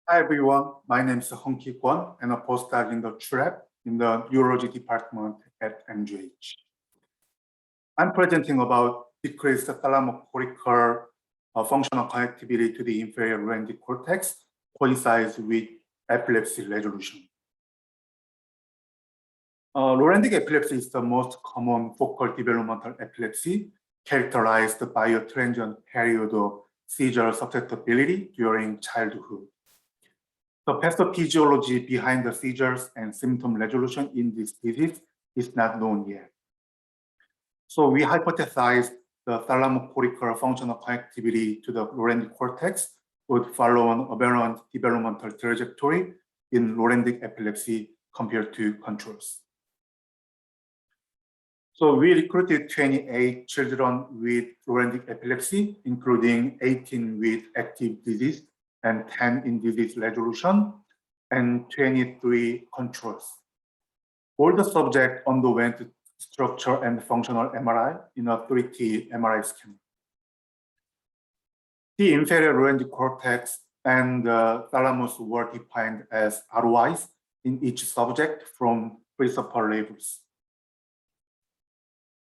Hi everyone, my name is Hunki Kwon and a postdoc in the Chinappen in the Neurology department at MGH. I'm presenting about decreased thalamocortical functional connectivity to the inferior Rolandic cortex coincides with epilepsy resolution. Rolandic epilepsy is the most common focal developmental epilepsy characterized by a transient period of seizure susceptibility during childhood. The pathophysiology behind the seizures and symptom resolution in this disease is not known yet. So we hypothesized the thalamocortical functional connectivity to the Rolandic cortex would follow an aberrant developmental trajectory in Rolandic epilepsy compared to controls. So we recruited 28 children with Rolandic epilepsy, including 18 with active disease and 10 in disease resolution, and 23 controls. All the subjects underwent structure and functional MRI in a 3T MRI scan. The inferior Rolandic cortex and the thalamus were defined as ROIs in each subject from principal labels.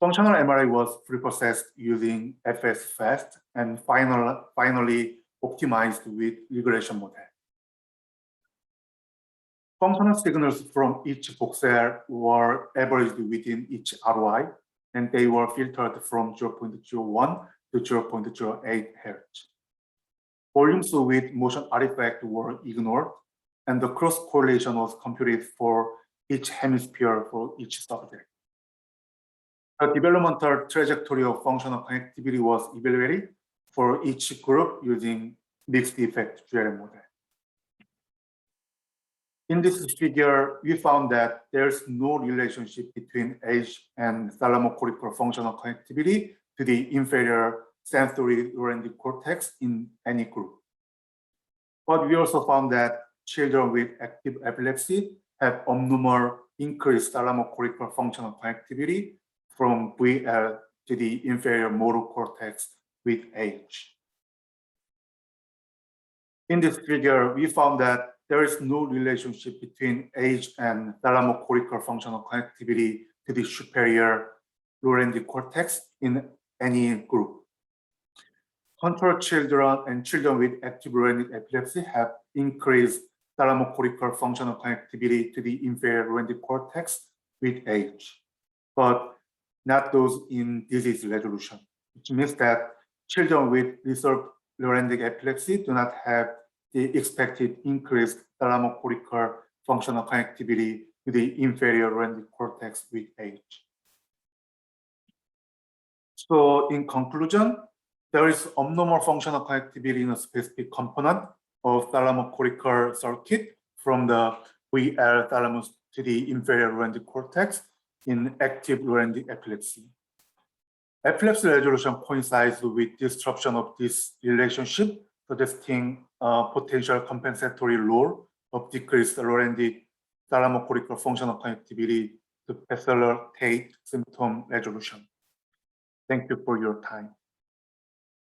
Functional MRI was preprocessed using FS-FAST and finally optimized with regression model. Functional signals from each voxel were averaged within each ROI, and they were filtered from 0.01 to 0.08 Hz. Volumes with motion artifact were ignored, and the cross correlation was computed for each hemisphere for each subject. The developmental trajectory of functional connectivity was evaluated for each group using mixed effect GRM model. In this figure, we found that there's no relationship between age and thalamocortical functional connectivity to the inferior sensory Rolandic cortex in any group. But we also found that children with active epilepsy have abnormal increased thalamocortical functional connectivity from VL to the inferior motor cortex with age. In this figure, we found that there is no relationship between age and thalamocortical functional connectivity to the superior Rolandic cortex in any group. Control children and children with active Rolandic epilepsy have increased thalamocortical functional connectivity to the inferior Rolandic cortex with age, but not those in disease resolution, which means that children with resolved Rolandic epilepsy do not have the expected increased thalamocortical functional connectivity to the inferior Rolandic cortex with age. So in conclusion, there is abnormal functional connectivity in a specific component of thalamocortical circuit from the VL thalamus to the inferior Rolandic cortex in active Rolandic epilepsy. Epilepsy resolution coincides with disruption of this relationship, suggesting a potential compensatory role of decreased Rolandic thalamocortical functional connectivity to facilitate symptom resolution. Thank you for your time.